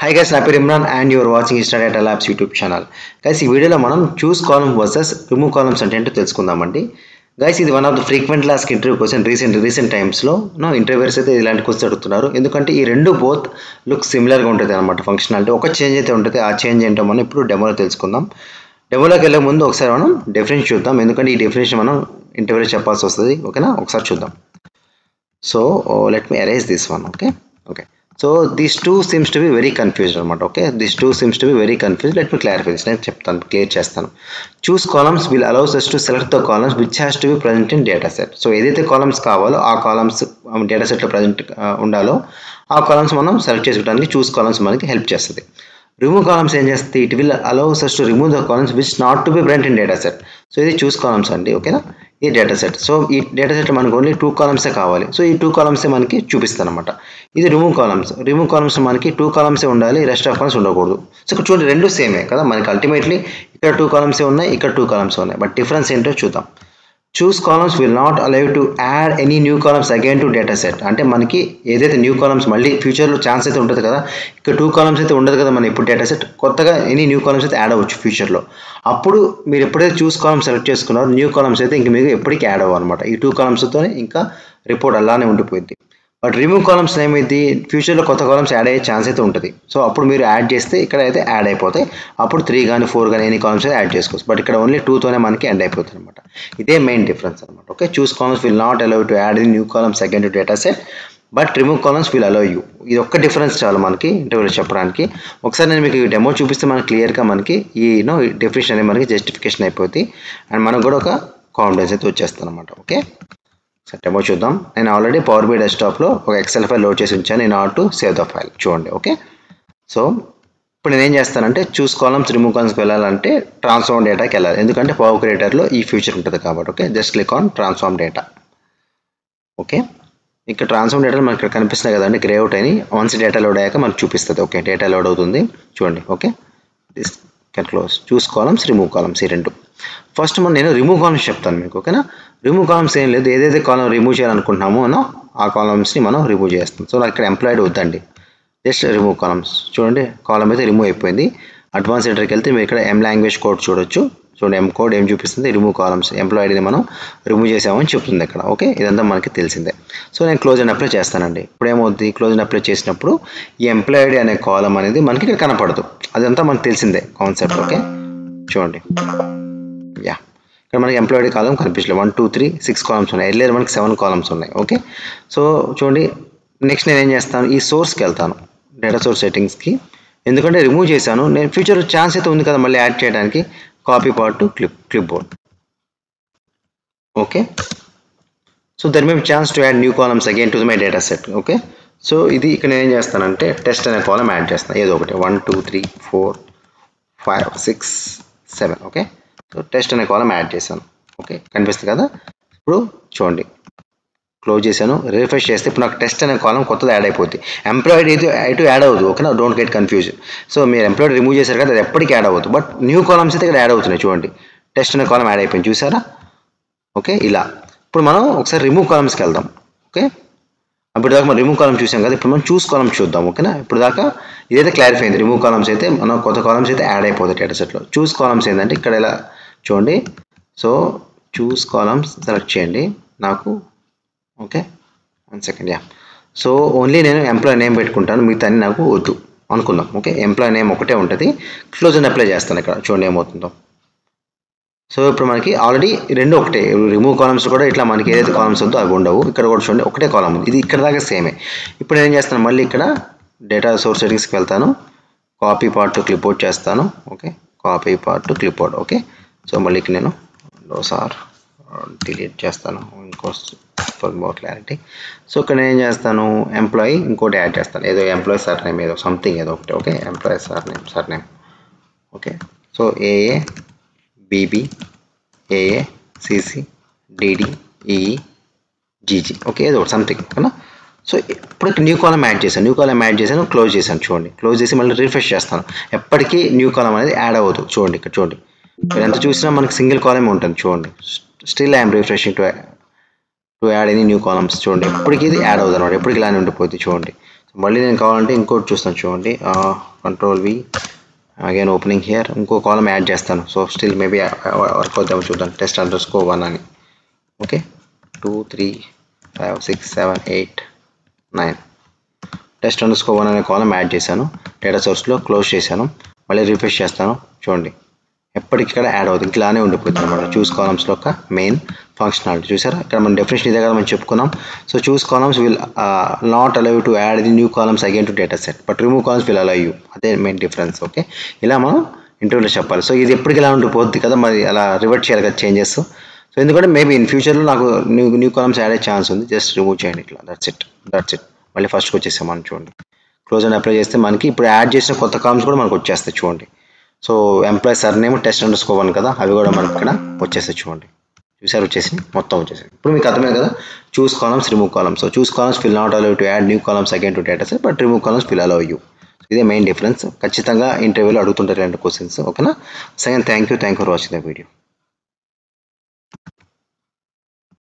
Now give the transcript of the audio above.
Hi guys, నా పేరు Imran and you are watching Insta Data Labs YouTube channel. Guys ఈ వీడియోలో మనం చూస్ కాలమ్ వర్సెస్ రిమూవ్ కాలమ్స్ అంటే ఏంటో తెలుసుకుందామండి. గైస్ ఇది one of the frequent లాస్క్ interview question recent టైమ్స్లో ఇంటర్వ్యూస్ అయితే ఇలాంటి క్వశ్చన్ అడుగుతున్నారు. ఎందుకంటే ఈ రెండు బోత్ లుక్ సిమిలర్గా ఉంటుంది అనమాట. ఫంక్షనాలిటీ ఒక చేంజ్ అయితే ఉంటుంది. ఆ చేంజ్ ఏంటో మనం ఇప్పుడు డెమోలో తెలుసుకుందాం. డెమోలోకి వెళ్ళే ముందు ఒకసారి మనం డెఫినేషన్ చూద్దాం. ఎందుకంటే ఈ డెఫినేషన్ మనం ఇంటర్వ్యూలో చెప్పాల్సి వస్తుంది. ఓకేనా, ఒకసారి చూద్దాం. So let me arrange this one. Okay. So these two seems to be very confused అనమాట. Okay, these two seems to be very confused. Let me clarify this. నేను చెప్తాను, క్లియర్ చేస్తాను. చూస్ columns will allows us to select the columns which has to be present in data set. So ఏదైతే columns కావాలో ఆ columns data సెట్లో present ఉండాలో ఆ columns మనం సెలెక్ట్ చేసుకోవడానికి చూస్ కాలమ్స్ మనకి హెల్ప్ చేస్తుంది. రిమూవ్ కాలమ్స్ ఏం చేస్తుంది? It will allows us to remove the columns which not to be present in data set. So ఇది చూస్ కాలమ్స్ అండి. ఓకేనా, ఈ డేటా సెట్. సో ఈ డేటా సెట్లో మనకు ఓన్లీ 2 కాలమ్సే కావాలి. సో ఈ 2 కాలమ్సే మనకి చూపిస్తాను అనమాట. ఇది రిమూవ్ కాలమ్స్ మనకి 2 కాలమ్సే ఉండాలి, రెస్ట్ ఆఫ్ కాలమ్స్ ఉండకూడదు. సో ఇక్కడ చూడండి, రెండు సేమే కదా మనకి. అల్టిమేట్లీ ఇక్కడ 2 కాలమ్సే ఉన్నాయి, ఇక్కడ 2 కాలమ్సే ఉన్నాయి. బట్ డిఫరెన్స్ ఏంటో చూద్దాం. Choose columns will not allow to add any new columns again to data set. అంటే మనకి ఏదైతే న్యూ కాలమ్స్ మళ్ళీ ఫ్యూచర్లో ఛాన్స్ అయితే ఉంటుంది కదా. ఇక్కడ 2 కాలమ్స్ అయితే ఉండదు కదా మన ఇప్పుడు డేటా సెట్. కొత్తగా ఎనీ న్యూ కాలమ్స్ అయితే యాడ్ అవ్వచ్చు ఫ్యూచర్లో. అప్పుడు మీరు ఎప్పుడైతే చూస్ కాలమ్స్ సెలెక్ట్ చేసుకున్నారో న్యూ కాలమ్స్ అయితే ఇంక మీకు ఎప్పటికీ యాడ్ అవ్వ అనమాట. ఈ 2 కాలమ్స్తో ఇంకా రిపోర్ట్ అలానే ఉండిపోయింది. బట్ రిమూవ్ కాలమ్స్ ఏమైంది, ఫ్యూచర్లో కొత్త కాలమ్స్ యాడ్ అయ్యే ఛాన్స్ అయితే ఉంటుంది. సో అప్పుడు మీరు యాడ్ చేస్తే ఇక్కడ అయితే యాడ్ అయిపోతాయి. అప్పుడు 3 కానీ 4 కానీ ఎన్ని కాలమ్స్ అయితే యాడ్ చేసుకోవచ్చు. బట్ ఇక్కడ ఓన్లీ 2తోనే మనకి ఎండ్ అయిపోతుంది అనమాట. ఇదే మెయిన్ డిఫరెన్స్ అనమాట. Okay, choose columns will not allow to add new columns again to data set, but remove columns will allow you. ఇది ఒక్క డిఫరెన్స్ చాలు మనకి ఇంటర్వ్యూలో చెప్పడానికి. ఒకసారి నేను మీకు డెమో చూపిస్తే మనకి క్లియర్గా మనకి ఈ డెఫినేషన్ అనేది మనకి జస్టిఫికేషన్ అయిపోతుంది. అండ్ మనకు కూడా ఒక కాన్ఫిడెన్స్ అయితే వచ్చేస్తుంది అనమాట. ఓకే, సరే డెమో చూద్దాం. నేను ఆల్రెడీ పవర్ బి డెస్క్టాప్లో ఒక ఎక్సెల్ ఫైల్ లోడ్ చేసి ఉంచాను. నేను ought to save the file చూడండి. ఓకే, సో ఇప్పుడు నేను ఏం చేస్తానంటే చూస్ కాలమ్స్ రిమూవ్ కాలమ్స్కి వెళ్ళాలంటే ట్రాన్స్ఫార్మ్ డేటాకి వెళ్ళాలి. ఎందుకంటే పవర్ క్రియేటర్లో ఈ ఫీచర్ ఉంటుంది కాబట్టి. Okay, just click on transform data. Okay, ఇక్కడ ట్రాన్స్ఫార్మ్ డేటాలు మనకి ఇక్కడ కనిపిస్తున్నాయి కదండి, గ్రే అవుట్ అని. వన్స్ డేటా లోడ్ అయ్యాక మనకు చూపిస్తుంది. ఓకే, డేటా లోడ్ అవుతుంది చూడండి. Okay, this can close. Choose columns remove columns ఈ రెండు. ఫస్ట్ నేను రిమూవ్ కాలమ్స్ చెప్తాను మీకు. ఓకేనా, రిమూవ్ కాలమ్స్ ఏం లేదు, ఏదైతే కాలం రిమూవ్ చేయాలనుకుంటున్నామో ఆ కాలమ్స్ని మనం రిమూవ్ చేస్తాం. సో నాకు ఇక్కడ ఎంప్లాయిడ్ వద్దండి, జస్ట్ రిమూవ్ కాలమ్స్. చూడండి, కాలం అయితే రిమూవ్ అయిపోయింది. అడ్వాన్స్ ఎంటర్కి వెళ్తే మీరు ఇక్కడ ఎం లాంగ్వేజ్ కోడ్ చూడొచ్చు. చూడండి, ఎం కోడ్ ఏం చూపిస్తుంది, రిమూవ్ కాలమ్స్ ఎంప్లాయిడ్ని మనం రిమూవ్ చేసామని చెప్తుంది ఇక్కడ. ఓకే, ఇదంతా మనకి తెలిసిందే. సో నేను క్లోజ్ అండ్ అప్లై చేస్తానండి. ఇప్పుడు ఏమవుతుంది, క్లోజ్ అండ్ అప్లై చేసినప్పుడు ఈ ఎంప్లాయిడ్ అనే కాలం అనేది మనకి ఇక్కడ కనపడదు. అదంతా మనకు తెలిసిందే కాన్సెప్ట్. ఓకే, చూడండి, యా ఇక్కడ మనకి ఎంప్లాయిడ్ కాలం కనిపించలేదు. 1 2 3 6 కాలమ్స్ ఉన్నాయి. ఎర్లియర్ మనకి 7 కాలమ్స్ ఉన్నాయి. ఓకే, సో చూడండి, నెక్స్ట్ నేను ఏం చేస్తాను, ఈ సోర్స్కి వెళ్తాను, డేటా సోర్స్ సెట్టింగ్స్కి. ఎందుకంటే రిమూవ్ చేశాను, నేను ఫ్యూచర్ ఛాన్స్ అయితే ఉంది కదా మళ్ళీ యాడ్ చేయడానికి. Copy part to clipboard. Okay, so there may be chance to add new columns again to my data set. Okay, so ఇది ఇక్కడ నేను ఏం చేస్తానంటే టెస్ట్ అనే కాలం యాడ్ చేస్తాను, ఏదో ఒకటి 1 2 3 4 5 6 7. ఓకే, సో టెస్ట్ అనే కాలం యాడ్ చేశాను. ఓకే, కనిపిస్తుంది కదా. ఇప్పుడు చూడండి, క్లోజ్ చేశాను, రిఫ్రెష్ చేస్తే ఇప్పుడు నాకు టెస్ట్ అనే కాలం కొత్తది యాడ్ అయిపోతుంది. ఎంప్లాయిడ్ అయితే యాడ్ అవ్వదు. ఓకేనా, డోంట్ గెట్ కన్ఫ్యూజ్. సో మీరు ఎంప్లాయిడ్ రిమూవ్ చేశారు కదా, అది ఎప్పటికీ యాడ్ అవ్వదు. బట్ న్యూ కాలమ్స్ అయితే ఇక్కడ యాడ్ అవుతున్నాయి. చూడండి, టెస్ట్ అనే కాలం యాడ్ అయిపోయింది, చూసారా. ఓకే, ఇలా. ఇప్పుడు మనం ఒకసారి రిమూవ్ కాలమ్స్కి వెళ్దాం. ఓకే, అప్పుడు దాకా మనం రిమూవ్ కాలమ్ చూసాం కదా, ఇప్పుడు మనం చూస్ కాలమ్స్ చూద్దాం. ఓకేనా, ఇప్పుడు దాకా ఇదైతే క్లారిఫై అయింది. రిమూవ్ కాలమ్స్ అయితే మనం కొత్త కాలమ్స్ అయితే యాడ్ అయిపోతాయి డేటా సెట్లో. చూస్ కాలమ్స్ ఏంటంటే ఇక్కడ ఇలా చూడండి. సో చూస్ కాలమ్స్ సెలెక్ట్ చేయండి నాకు. Okay, 1 second. Yeah, so only నేను ఎంప్లాయీ నేమ్ పెట్టుకుంటాను, మిగతా అన్ని నాకు వద్దు అనుకుందాం. ఓకే, ఎంప్లాయీ నేమ్ ఒకటే ఉంటుంది. క్లోజ్ అని అప్లై చేస్తాను. ఇక్కడ చూడండి ఏమవుతుందో. సో ఇప్పుడు మనకి ఆల్రెడీ రెండు ఒకటే. రిమూవ్ కాలమ్స్ కూడా ఇట్లా మనకి ఏదైతే కాలమ్స్ ఉందో అవి ఉండవు. ఇక్కడ కూడా చూడండి ఒకటే కాలమ్ ఉంది. ఇది ఇక్కడ దాకా సేమే. ఇప్పుడు నేను ఏం చేస్తాను, మళ్ళీ ఇక్కడ డేటా సోర్స్ సెట్టింగ్స్కి వెళ్తాను, copy part to clipboard చేస్తాను. Okay, copy part to clipboard. Okay, so మళ్ళీ నేను ఒకసారి డిలీట్ చేస్తాను ఇంకో ఫర్ మోర్ క్లారిటీ. సో ఇక్కడ నేను ఏం చేస్తాను, ఎంప్లాయీ ఇంకోటి యాడ్ చేస్తాను, ఏదో ఎంప్లాయీ సర్ నేమ్ ఏదో సంథింగ్ ఏదో ఒకటి. Okay, employee sir name. Okay, so ఏఏ బీబీ ఏఏ CC DD EE GG. Okay, ఏదో ఒకటి సంథింగ్. ఓకేనా, సో ఇప్పుడు న్యూ కాలం యాడ్ చేశాను, క్లోజ్ చేశాను. చూడండి, క్లోజ్ చేసి మళ్ళీ రిఫ్రెష్ చేస్తాను. ఎప్పటికీ న్యూ కాలం అనేది యాడ్ అవ్వదు. చూడండి, ఇక్కడ చూడండి, మీరు ఎంత చూసినా మనకి సింగిల్ కాలమే ఉంటుంది. చూడండి, still I'm refreshing to add any new columns. చూడండి, ఎప్పటికీ ఇది యాడ్ అవుతుంది అనమాట, ఎప్పటికి ఇలానే ఉండిపోతుంది. చూడండి, మళ్ళీ నేను కావాలంటే ఇంకోటి చూస్తాను చూడండి, control V again opening here, ఇంకో కాలం యాడ్ చేస్తాను. సో స్టిల్ మేబీ వర్క్ అవుతాము చూద్దాం. test_1 అని. ఓకే, 2 3 5 6 7 8 9 test_1 అనే కాలం యాడ్ చేశాను. డేటా సోర్స్లో క్లోజ్ చేశాను. మళ్ళీ రిఫ్రెష్ చేస్తాను చూడండి, ఎప్పటికిక్కడ యాడ్ అవుతుంది. ఇట్లానే ఉండిపోతుంది అనమాట చూస్ కాలమ్స్లో ఒక మెయిన్ ఫంక్షనాలిటీ. చూసారా, ఇక్కడ మనం డెఫినేషన్ ఇదే కదా మనం చెప్పుకున్నాం. So choose columns will not allow to add the new columns again to data set, but remove columns will allow you. అదే మెయిన్ డిఫరెన్స్. ఓకే, ఇలా మనం ఇంటర్వ్యూలో చెప్పాలి. సో ఇది ఎప్పటికి ఇలా ఉండిపోద్ది కదా, మరి అలా రివర్ట్ చేయాలి కదా చేంజెస్. సో ఎందుకంటే మేబీ ఇన్ ఫ్యూచర్లో నాకు న్యూ కాలమ్స్ యాడ్ అయ్యే ఛాన్స్ ఉంది. జస్ట్ రిమూవ్ చేయండి ఇట్లా, దట్స్ ఇట్. మళ్ళీ ఫస్ట్కి వచ్చేసాం మనం చూడండి. క్లోజ్ అని అప్లై చేస్తే మనకి ఇప్పుడు యాడ్ చేసిన కొత్త కాలమ్స్ కూడా మనకు వచ్చేస్తాయి చూడండి. సో ఎంప్లాయీ సర్నేమ్ test_1 కదా, అవి కూడా మనకి ఇక్కడ వచ్చేస్తాయి చూడండి. చూసారు, వచ్చేసి మొత్తం వచ్చేసాయి. ఇప్పుడు మీకు అర్థమైంది కదా, choose columns, remove columns. So choose columns will not allow to add new columns again to data set, but remove columns will allow you. ఇదే మెయిన్ డిఫరెన్స్. ఖచ్చితంగా ఇంటర్వ్యూలో అడుగుతుంటారు 2 క్వశ్చన్స్. ఓకేనా. Second, thank you for watching the video.